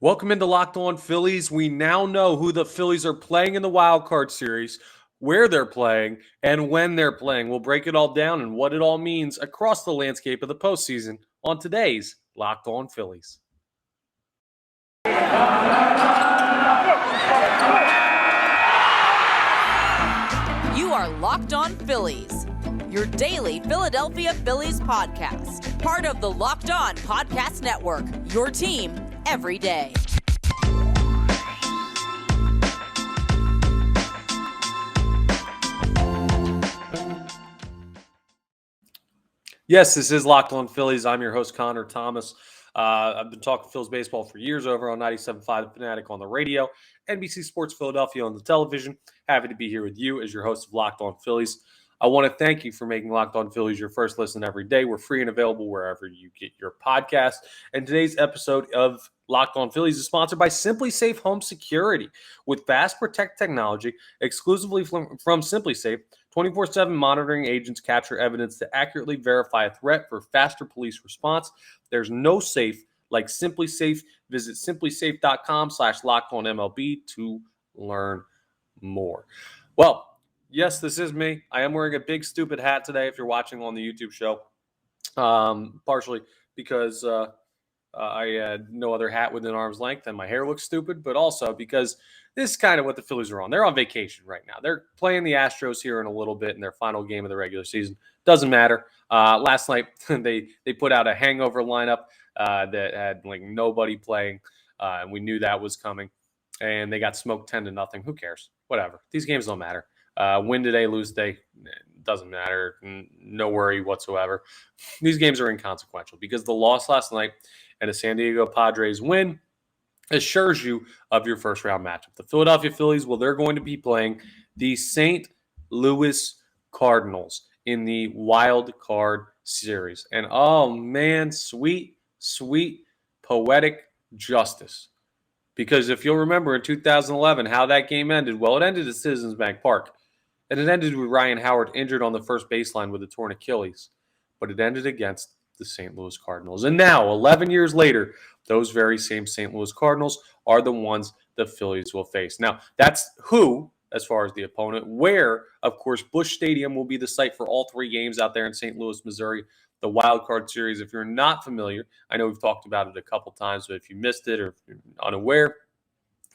Welcome into Locked On Phillies. We now know who the Phillies are playing in the wild card series, where they're playing, and when they're playing. We'll break it all down and what it all means across the landscape of the postseason on today's Locked On Phillies. You are Locked On Phillies, your daily Philadelphia Phillies podcast. Part of the Locked On Podcast Network, your team every day. Yes, this is Locked On Phillies. I'm your host, Connor Thomas. I've been talking Phillies baseball for years over on 97.5 The Fanatic on the radio, NBC Sports Philadelphia on the television. Happy to be here with you as your host of Locked On Phillies. I want to thank you for making Locked On Phillies your first listen every day. We're free and available wherever you get your podcast. And today's episode of Locked On Phillies is sponsored by Simply Safe Home Security. With Fast Protect technology exclusively from Simply Safe, 24/7 monitoring agents capture evidence to accurately verify a threat for faster police response. There's no safe like Simply Safe. Visit simplysafe.com/lockedonmlb to learn more. Well, yes, this is me. I am wearing a big stupid hat today if you're watching on the YouTube show, partially because I had no other hat within arm's length and my hair looks stupid, but also because this is kind of what the Phillies are on. They're on vacation right now. They're playing the Astros here in a little bit in their final game of the regular season. Doesn't matter. Last night, they put out a hangover lineup that had like nobody playing, and we knew that was coming. And they got smoked 10-0. Who cares? Whatever. These games don't matter. Win today, lose today, doesn't matter. No worry whatsoever. These games are inconsequential because the loss last night and a San Diego Padres win assures you of your first round matchup. The Philadelphia Phillies, well, they're going to be playing the St. Louis Cardinals in the wild card series. And oh man, sweet, sweet, poetic justice. Because if you'll remember in 2011 how that game ended, well, it ended at Citizens Bank Park. And it ended with Ryan Howard injured on the first baseline with a torn Achilles. But it ended against the St. Louis Cardinals. And now, 11 years later, those very same St. Louis Cardinals are the ones the Phillies will face. Now, that's who, as far as the opponent, where, of course, Busch Stadium will be the site for all three games out there in St. Louis, Missouri, the Wild Card Series. If you're not familiar, I know we've talked about it a couple times, but if you missed it or if you're unaware,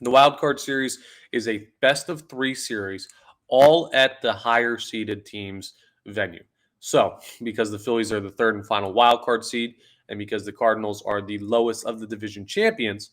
the Wild Card Series is a best-of-3 series, all at the higher-seeded team's venue. So, because the Phillies are the third and final wild card seed, and because the Cardinals are the lowest of the division champions,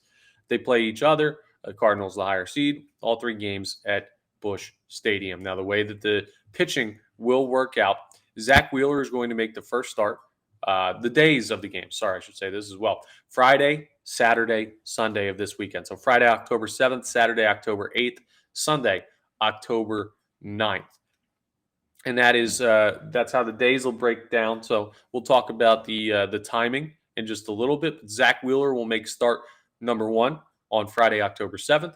they play each other. The Cardinals, the higher seed, all three games at Busch Stadium. Now, the way that the pitching will work out, Zach Wheeler is going to make the first start. The days of the game, I should say this as well. Friday, Saturday, Sunday of this weekend. So Friday, October 7th, Saturday, October 8th, Sunday, October 9th. And that is that's how the days will break down. So we'll talk about the timing in just a little bit. Zach Wheeler will make start number 1 on Friday, October 7th.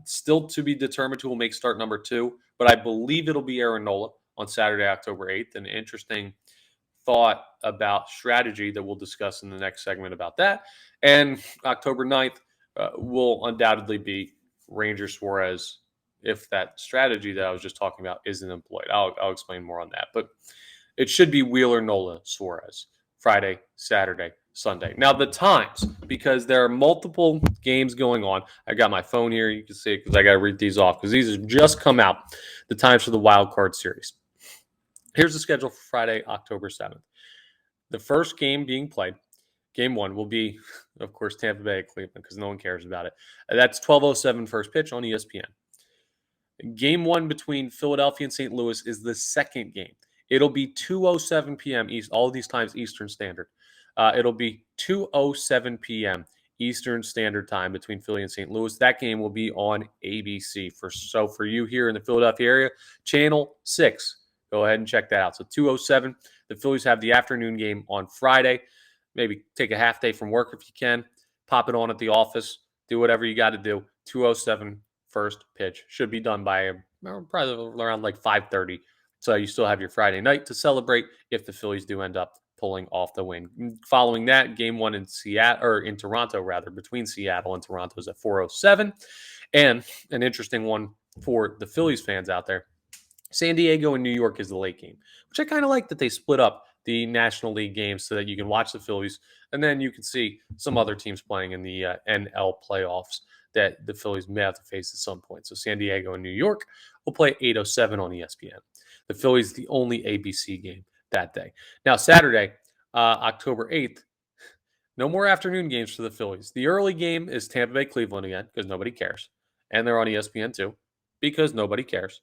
Still to be determined who will make start number 2, but I believe it'll be Aaron Nola on Saturday, October 8th. An interesting thought about strategy that we'll discuss in the next segment about that. And October 9th will undoubtedly be Ranger Suarez, if that strategy that I was just talking about isn't employed. I'll explain more on that. But it should be Wheeler, Nola, Suarez, Friday, Saturday, Sunday. Now, the times, because there are multiple games going on. I got my phone here. You can see it because I got to read these off because these have just come out, the times for the Wild Card Series. Here's the schedule for Friday, October 7th. The first game being played, Game 1, will be, of course, Tampa Bay at Cleveland because no one cares about it. That's 12:07 first pitch on ESPN. Game 1 between Philadelphia and St. Louis is the second game. It'll be 2:07 p.m. East, all these times Eastern Standard. It'll be 2:07 p.m. Eastern Standard Time between Philly and St. Louis. That game will be on ABC. So for you here in the Philadelphia area, Channel 6. Go ahead and check that out. So 2:07. The Phillies have the afternoon game on Friday. Maybe take a half day from work if you can. Pop it on at the office. Do whatever you got to do. 2:07 first pitch. Should be done by probably around like 5:30. So you still have your Friday night to celebrate if the Phillies do end up pulling off the win. Following that, game one in Seattle, or in Toronto rather, between Seattle and Toronto is at 4:07. And an interesting one for the Phillies fans out there. San Diego and New York is the late game, which I kind of like that they split up the National League games so that you can watch the Phillies and then you can see some other teams playing in the NL playoffs that the Phillies may have to face at some point. So San Diego and New York will play 8:07 on ESPN. The Phillies the only ABC game that day. Now Saturday, October 8th, no more afternoon games for the Phillies. The early game is Tampa Bay Cleveland again because nobody cares, and they're on ESPN too because nobody cares.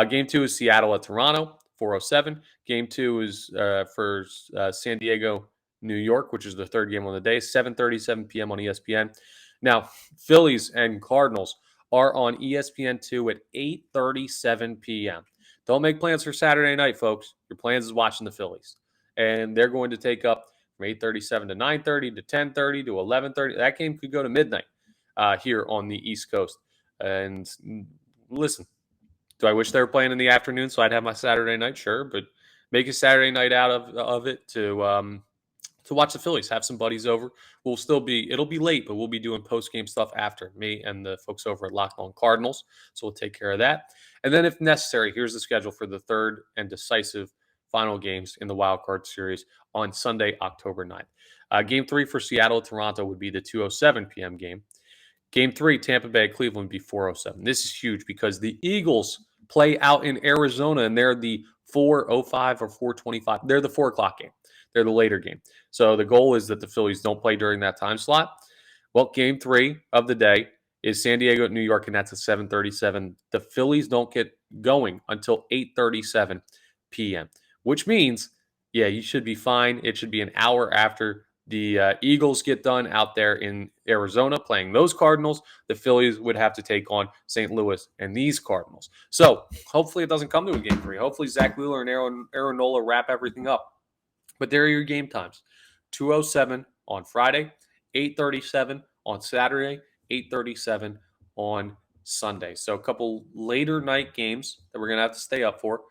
Game two is Seattle at Toronto, 4:07. Game two is for San Diego, New York, which is the third game on the day, 7:37 p.m. on ESPN. Now, Phillies and Cardinals are on ESPN2 at 8:37 p.m. Don't make plans for Saturday night, folks. Your plans is watching the Phillies, and they're going to take up from 8:37 to 9:30 to 10:30 to 11:30. That game could go to midnight here on the East Coast. And listen, do I wish they were playing in the afternoon so I'd have my Saturday night? Sure, but make a Saturday night out of it to watch the Phillies. Have some buddies over. It'll be late, but we'll be doing post game stuff after me and the folks over at Locked On Cardinals. So we'll take care of that. And then, if necessary, here's the schedule for the third and decisive final games in the wild card series on Sunday, October 9th. Game three for Seattle, Toronto would be the 2:07 p.m. game. Game three, Tampa Bay, Cleveland, be 4:07. This is huge because the Eagles play out in Arizona, and they're the 4:05 or 4:25. They're the 4 o'clock game. They're the later game. So the goal is that the Phillies don't play during that time slot. Well, game three of the day is San Diego at New York, and that's at 7:37. The Phillies don't get going until 8:37 p.m., which means, yeah, you should be fine. It should be an hour after the Eagles get done out there in Arizona playing those Cardinals. The Phillies would have to take on St. Louis and these Cardinals. So hopefully it doesn't come to a game three. Hopefully Zach Wheeler and Aaron Nola wrap everything up. But there are your game times. 2:07 on Friday, 8:37 on Saturday, 8:37 on Sunday. So a couple later night games that we're going to have to stay up for.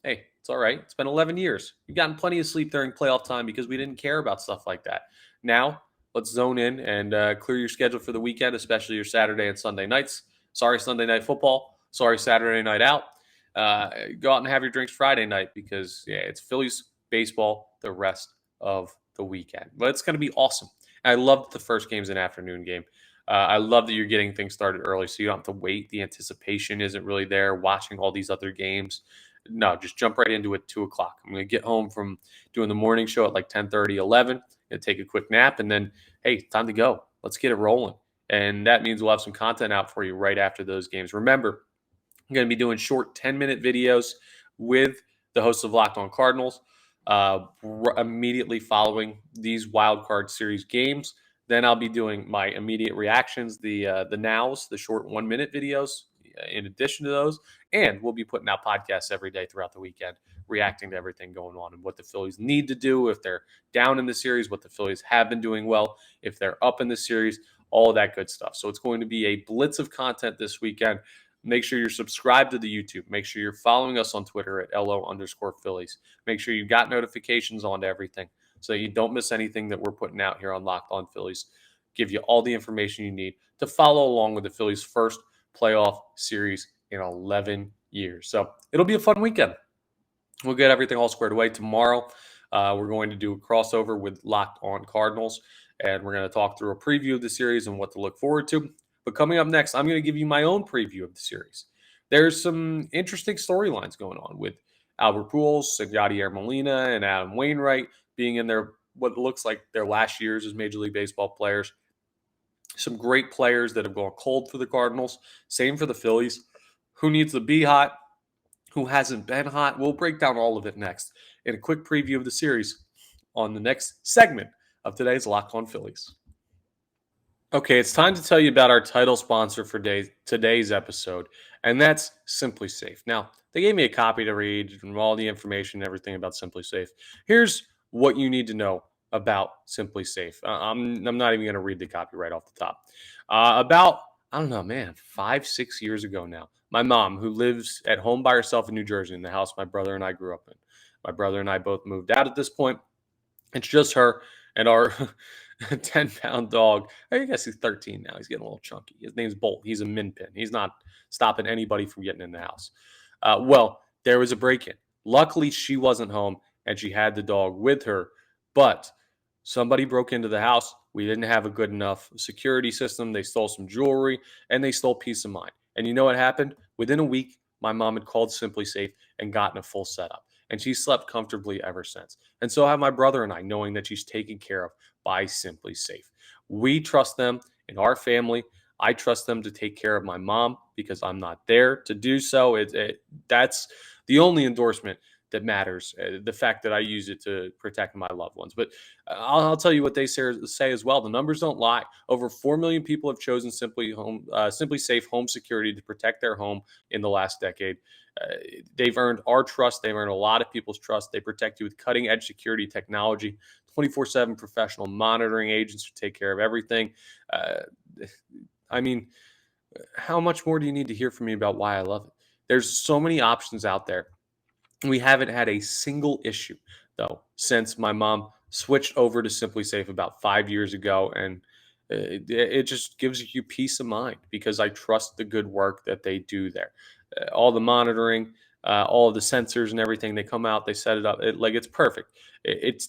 Hey, it's all right. It's been 11 years. We've gotten plenty of sleep during playoff time because we didn't care about stuff like that. Now, let's zone in and clear your schedule for the weekend, especially your Saturday and Sunday nights. Sorry, Sunday night football. Sorry, Saturday night out. Go out and have your drinks Friday night because, yeah, it's Phillies baseball the rest of the weekend. But it's going to be awesome. I love the first game's an afternoon game. I love that you're getting things started early so you don't have to wait. The anticipation isn't really there watching all these other games. No, just jump right into it 2 o'clock. I'm going to get home from doing the morning show at like 10:30, 11, and take a quick nap. And then, hey, time to go. Let's get it rolling. And that means we'll have some content out for you right after those games. Remember, I'm going to be doing short 10-minute videos with the hosts of Locked On Cardinals immediately following these wild card series games. Then I'll be doing my immediate reactions, the nows, the short 1-minute videos in addition to those. And we'll be putting out podcasts every day throughout the weekend, reacting to everything going on and what the Phillies need to do if they're down in the series, what the Phillies have been doing well, if they're up in the series, all of that good stuff. So it's going to be a blitz of content this weekend. Make sure you're subscribed to the YouTube. Make sure you're following us on Twitter at LO_Phillies. Make sure you've got notifications on to everything so you don't miss anything that we're putting out here on Locked On Phillies. Give you all the information you need to follow along with the Phillies' first playoff series in 11 years. So it'll be a fun weekend. We'll get everything all squared away tomorrow. We're going to do a crossover with Locked On Cardinals, and we're going to talk through a preview of the series and what to look forward to. But coming up next, I'm going to give you my own preview of the series. There's some interesting storylines going on with Albert Pujols, Yadier Molina, and Adam Wainwright being in their what looks like their last years as Major League Baseball players. Some great players that have gone cold for the Cardinals. Same for the Phillies. Who needs to be hot? Who hasn't been hot? We'll break down all of it next in a quick preview of the series on the next segment of today's Locked On Phillies. Okay, it's time to tell you about our title sponsor for today's episode, and that's Simply Safe. Now, they gave me a copy to read and all the information and everything about Simply Safe. Here's what you need to know about Simply Safe. I'm not even going to read the copy right off the top. About, I don't know, man, 5-6 years ago now, my mom, who lives at home by herself in New Jersey, in the house my brother and I grew up in. My brother and I both moved out at this point. It's just her and our 10-pound dog. I guess he's 13 now. He's getting a little chunky. His name's Bolt. He's a min pin. He's not stopping anybody from getting in the house. Well, there was a break in. Luckily, she wasn't home and she had the dog with her, but somebody broke into the house. We didn't have a good enough security system. They stole some jewelry and they stole peace of mind. And you know what happened? Within a week, my mom had called Simply Safe and gotten a full setup. And she slept comfortably ever since. And so have my brother and I, knowing that she's taken care of by Simply Safe. We trust them in our family. I trust them to take care of my mom because I'm not there to do so. That's the only endorsement that matters. The fact that I use it to protect my loved ones. But I'll tell you what they say as well. The numbers don't lie. Over 4 million people have chosen Simply Safe Home Security to protect their home in the last decade. They've earned our trust. They've earned a lot of people's trust. They protect you with cutting edge security technology, 24/7 professional monitoring agents who take care of everything. Uh, I mean, how much more do you need to hear from me about why I love it? There's so many options out there. We haven't had a single issue, though, since my mom switched over to Simply Safe about 5 years ago. And it just gives you peace of mind because I trust the good work that they do there. All the monitoring, all of the sensors and everything, they come out, they set it up. It's perfect. It's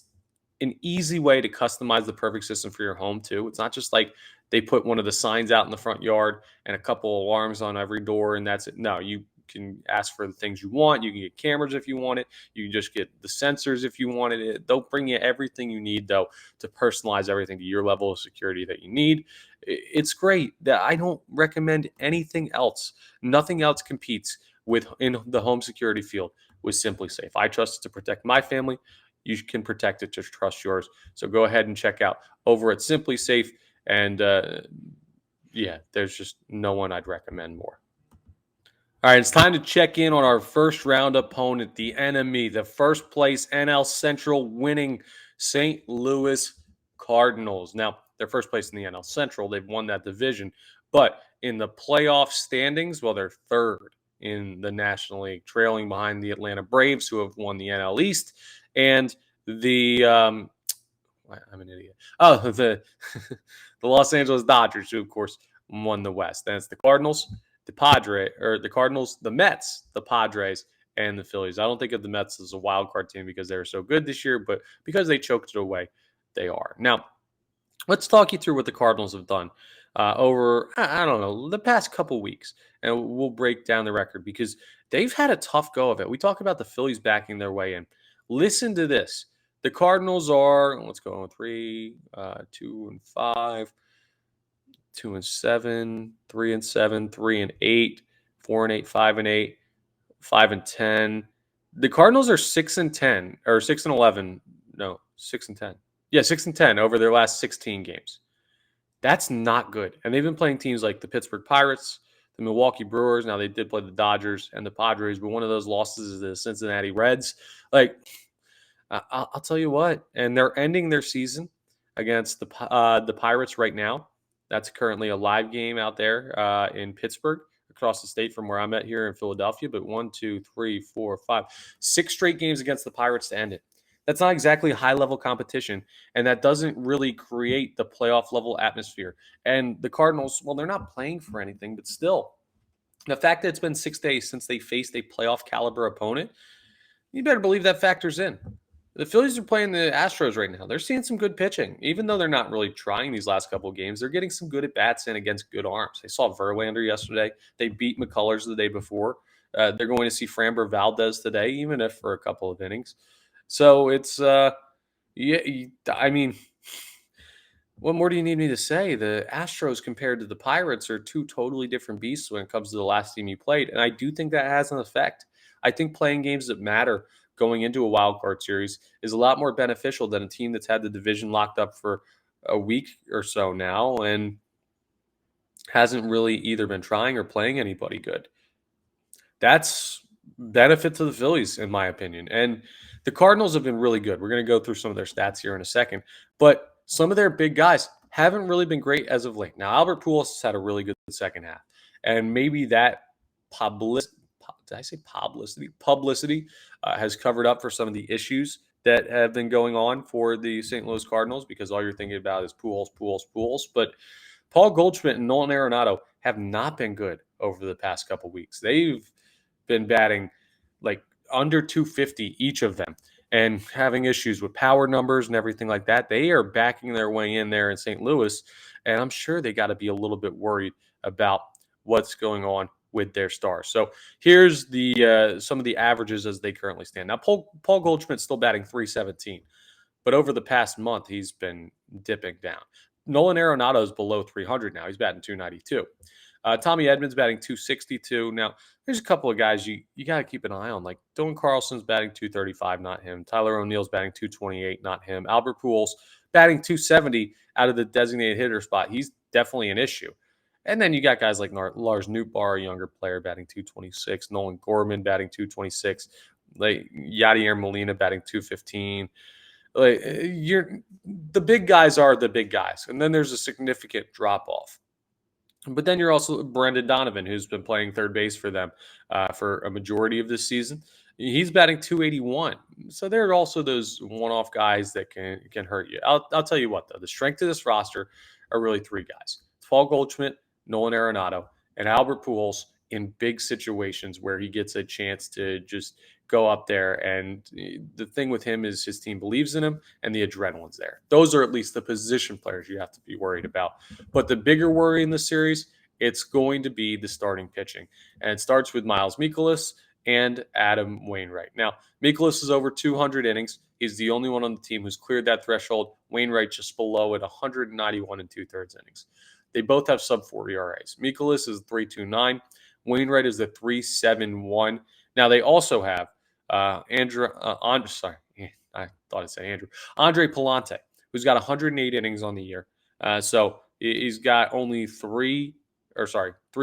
an easy way to customize the perfect system for your home, too. It's not just like they put one of the signs out in the front yard and a couple alarms on every door and that's it. No, you can ask for the things you want. You can get cameras if you want it. You can just get the sensors if you wanted it. They'll bring you everything you need, though, to personalize everything to your level of security that you need. It's great. That I don't recommend anything else. Nothing else competes with in the home security field with Simply Safe. I trust it to protect my family. You can protect it to trust yours. So go ahead and check out over at Simply Safe. And yeah, there's just no one I'd recommend more. All right, it's time to check in on our first round opponent, the enemy, the first place NL Central winning St. Louis Cardinals. Now, they're first place in the NL Central. They've won that division. But in the playoff standings, well, they're third in the National League, trailing behind the Atlanta Braves, who have won the NL East, and the I'm an idiot. Oh, the Los Angeles Dodgers, who of course won the West. Then it's the Cardinals, the Cardinals, the Mets, the Padres, and the Phillies. I don't think of the Mets as a wild card team because they were so good this year, but because they choked it away, they are. Now, let's talk you through what the Cardinals have done over, I don't know, the past couple weeks. And we'll break down the record because they've had a tough go of it. We talk about the Phillies backing their way in. Listen to this. The Cardinals are, let's go on 3, 2-5, 2-7, 3-7, 3-8, 4-8, 5-8, 5-10. The Cardinals are 6-10 or 6-11. No, 6-10. Yeah, 6-10 over their last 16 games. That's not good. And they've been playing teams like the Pittsburgh Pirates, the Milwaukee Brewers. Now they did play the Dodgers and the Padres, but one of those losses is the Cincinnati Reds. I'll tell you what, and they're ending their season against the Pirates right now. That's currently a live game out there in Pittsburgh, across the state from where I'm at here in Philadelphia. But 1, 2, 3, 4, 5, 6 straight games against the Pirates to end it. That's not exactly high-level competition, and that doesn't really create the playoff-level atmosphere. And the Cardinals, well, they're not playing for anything, but still, the fact that it's been 6 days since they faced a playoff-caliber opponent, you better believe that factors in. The Phillies are playing the Astros right now. They're seeing some good pitching. Even though they're not really trying these last couple of games, they're getting some good at-bats in against good arms. They saw Verlander yesterday. They beat McCullers the day before. They're going to see Framber Valdez today, even if for a couple of innings. So it's, I mean, what more do you need me to say? The Astros compared to the Pirates are two totally different beasts when it comes to the last team you played. And I do think that has an effect. I think playing games that matter going into a wild card series is a lot more beneficial than a team that's had the division locked up for a week or so now and hasn't really either been trying or playing anybody good. That's benefit to the Phillies, in my opinion. And the Cardinals have been really good. We're going to go through some of their stats here in a second. But some of their big guys haven't really been great as of late. Now, Albert Pujols has had a really good second half. And maybe that publicity has covered up for some of the issues that have been going on for the St. Louis Cardinals because all you're thinking about is Pujols. But Paul Goldschmidt and Nolan Arenado have not been good over the past couple weeks. They've been batting like under 250 each of them and having issues with power numbers and everything like that. They are backing their way in there in St. Louis, and I'm sure they got to be a little bit worried about what's going on with their stars. So here's the some of the averages as they currently stand. Now, Paul Goldschmidt's still batting 317, but over the past month, he's been dipping down. Nolan Arenado is below 300 now. He's batting 292. Tommy Edmonds batting 262. Now, there's a couple of guys you got to keep an eye on. Like Dylan Carlson's batting 235, not him. Tyler O'Neill's batting 228, not him. Albert Pujols batting 270 out of the designated hitter spot. He's definitely an issue. And then you got guys like Lars Nootbaar, a younger player, batting 226. Nolan Gorman batting 226. Like Yadier Molina batting 215. Like the big guys are the big guys, and then there's a significant drop off. But then you're also Brendan Donovan, who's been playing third base for them for a majority of this season. He's batting 281. So there are also those one-off guys that can hurt you. I'll tell you what, though. The strength of this roster are really three guys. It's Paul Goldschmidt, Nolan Arenado, and Albert Pujols in big situations where he gets a chance to just go up there. And the thing with him is his team believes in him and the adrenaline's there. Those are at least the position players you have to be worried about. But the bigger worry in the series, it's going to be the starting pitching. And it starts with Miles Mikolas and Adam Wainwright. Now, Mikolas is over 200 innings. He's the only one on the team who's cleared that threshold. Wainwright just below at 191 and 2/3 innings. They both have sub-4 ERAs. Mikolas is 3.29. Wainwright is the 3.71. Now, they also have Andre Palante, who's got 108 innings on the year. So he's got only three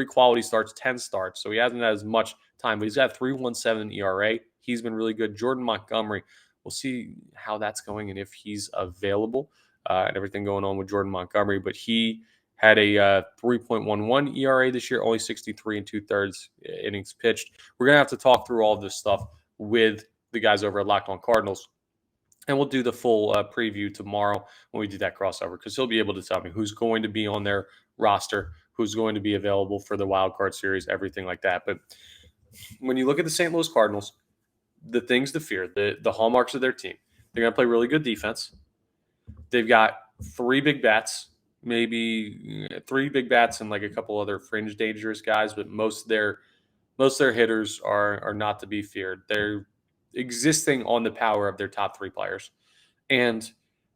quality starts, 10 starts. So he hasn't had as much time, but he's got 3.17 ERA. He's been really good. Jordan Montgomery, we'll see how that's going and if he's available and everything going on with Jordan Montgomery. But he had a 3.11 ERA this year, only 63 and 2/3 innings pitched. We're going to have to talk through all this stuff with the guys over at Locked On Cardinals. And we'll do the full preview tomorrow when we do that crossover because he'll be able to tell me who's going to be on their roster, who's going to be available for the wild card series, everything like that. But when you look at the St. Louis Cardinals, the things to fear, the hallmarks of their team, they're going to play really good defense. They've got three big bats, maybe three big bats and like a couple other fringe dangerous guys, but most of their hitters are not to be feared. They're existing on the power of their top three players. And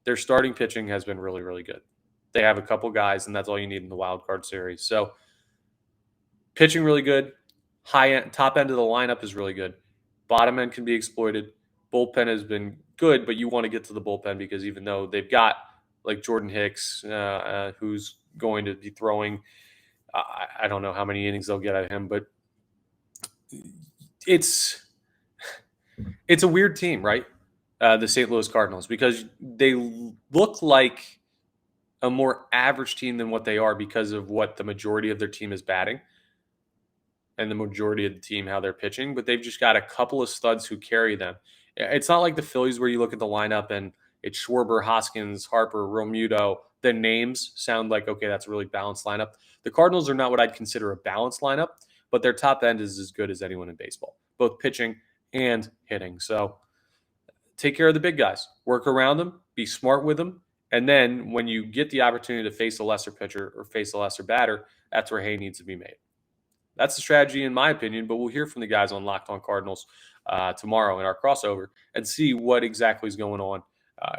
their starting pitching has been really, really good. They have a couple guys, and that's all you need in the wild card series. So pitching really good. Top end of the lineup is really good. Bottom end can be exploited. Bullpen has been good, but you want to get to the bullpen because even though they've got like Jordan Hicks, who's going to be throwing, I don't know how many innings they'll get out of him, but it's a weird team, right? The St. Louis Cardinals, because they look like a more average team than what they are because of what the majority of their team is batting and the majority of the team how they're pitching, but they've just got a couple of studs who carry them. It's not like the Phillies where you look at the lineup and it's Schwarber, Hoskins, Harper, Realmuto. The names sound like, okay, that's a really balanced lineup. The Cardinals are not what I'd consider a balanced lineup, but their top end is as good as anyone in baseball, both pitching and hitting. So take care of the big guys, work around them, be smart with them. And then when you get the opportunity to face a lesser pitcher or face a lesser batter, that's where hay needs to be made. That's the strategy in my opinion, but we'll hear from the guys on Locked On Cardinals tomorrow in our crossover and see what exactly is going on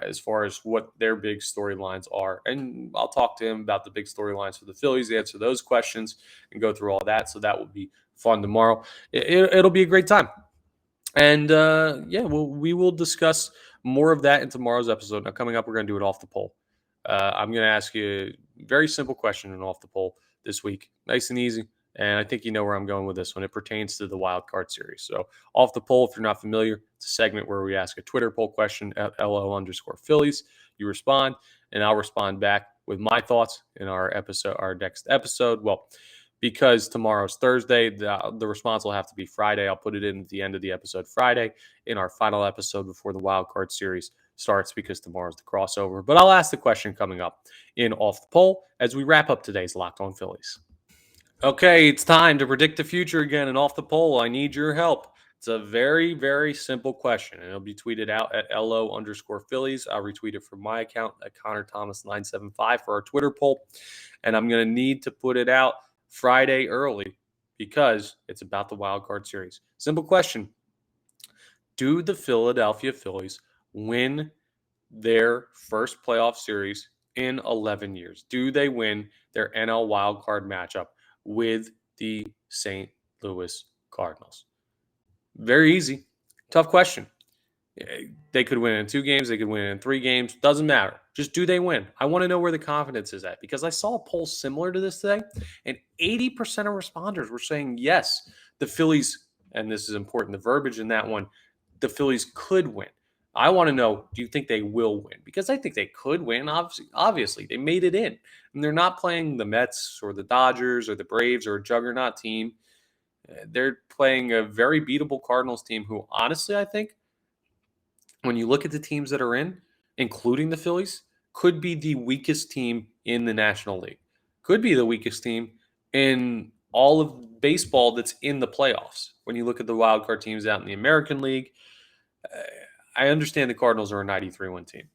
as far as what their big storylines are. And I'll talk to him about the big storylines for the Phillies, answer those questions, and go through all that. So that will be fun tomorrow. It'll be a great time. And we will discuss more of that in tomorrow's episode. Now, coming up, we're going to do it off the poll. I'm going to ask you a very simple question and off the poll this week. Nice and easy. And I think you know where I'm going with this one. It pertains to the wild card series. So off the poll, if you're not familiar, it's a segment where we ask a Twitter poll question at LO_Phillies. You respond, and I'll respond back with my thoughts in our next episode. Well, because tomorrow's Thursday, the response will have to be Friday. I'll put it in at the end of the episode Friday in our final episode before the wild card series starts because tomorrow's the crossover. But I'll ask the question coming up in Off the Poll as we wrap up today's Locked On Phillies. Okay, it's time to predict the future again. And Off the Poll, I need your help. It's a very, very simple question, and it'll be tweeted out at LO_Phillies. I'll retweet it from my account at Connor Thomas975 for our Twitter poll. And I'm going to need to put it out Friday early because it's about the wild card series. Simple question. Do the Philadelphia Phillies win their first playoff series in 11 years? Do they win their NL wild card matchup with the St. Louis Cardinals? Very easy. Tough question. They could win in 2 games. They could win in 3 games. Doesn't matter. Just do they win? I want to know where the confidence is at because I saw a poll similar to this today, and 80% of responders were saying yes, the Phillies, and this is important, the verbiage in that one, the Phillies could win. I want to know, do you think they will win? Because I think they could win. Obviously, they made it in. And they're not playing the Mets or the Dodgers or the Braves or a juggernaut team. They're playing a very beatable Cardinals team who, honestly, I think, when you look at the teams that are in, including the Phillies, could be the weakest team in the National League. Could be the weakest team in all of baseball that's in the playoffs. When you look at the wild card teams out in the American League, I understand the Cardinals are a 93-win team,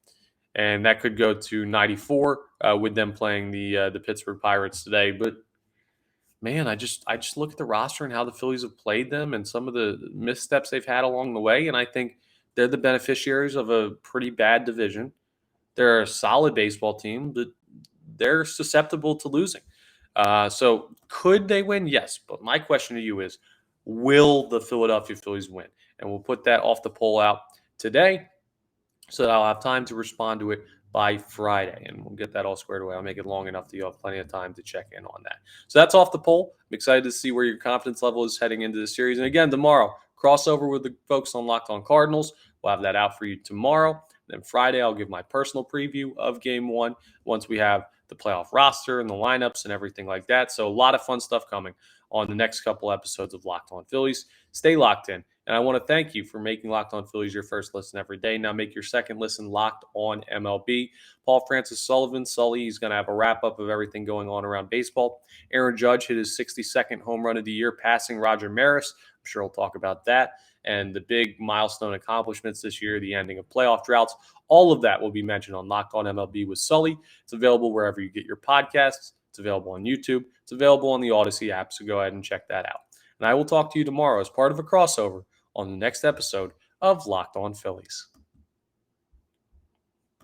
and that could go to 94 with them playing the Pittsburgh Pirates today. But man, I just look at the roster and how the Phillies have played them and some of the missteps they've had along the way, and I think they're the beneficiaries of a pretty bad division. They're a solid baseball team, but they're susceptible to losing. So could they win? Yes. But my question to you is, will the Philadelphia Phillies win? And we'll put that off the poll out today so that I'll have time to respond to it by Friday, and we'll get that all squared away. I'll make it long enough that you'll have plenty of time to check in on that. So that's off the poll. I'm excited to see where your confidence level is heading into the series. And again, tomorrow, crossover with the folks on Locked On Cardinals. We'll have that out for you tomorrow. Then Friday, I'll give my personal preview of Game 1 once we have the playoff roster and the lineups and everything like that. So a lot of fun stuff coming on the next couple episodes of Locked On Phillies. Stay locked in. And I want to thank you for making Locked On Phillies your first listen every day. Now make your second listen Locked On MLB. Paul Francis Sullivan, Sully, he's going to have a wrap-up of everything going on around baseball. Aaron Judge hit his 62nd home run of the year, passing Roger Maris. I'm sure we'll talk about that. And the big milestone accomplishments this year, the ending of playoff droughts. All of that will be mentioned on Locked On MLB with Sully. It's available wherever you get your podcasts. It's available on YouTube. It's available on the Odyssey app, so go ahead and check that out. And I will talk to you tomorrow as part of a crossover on the next episode of Locked On Phillies.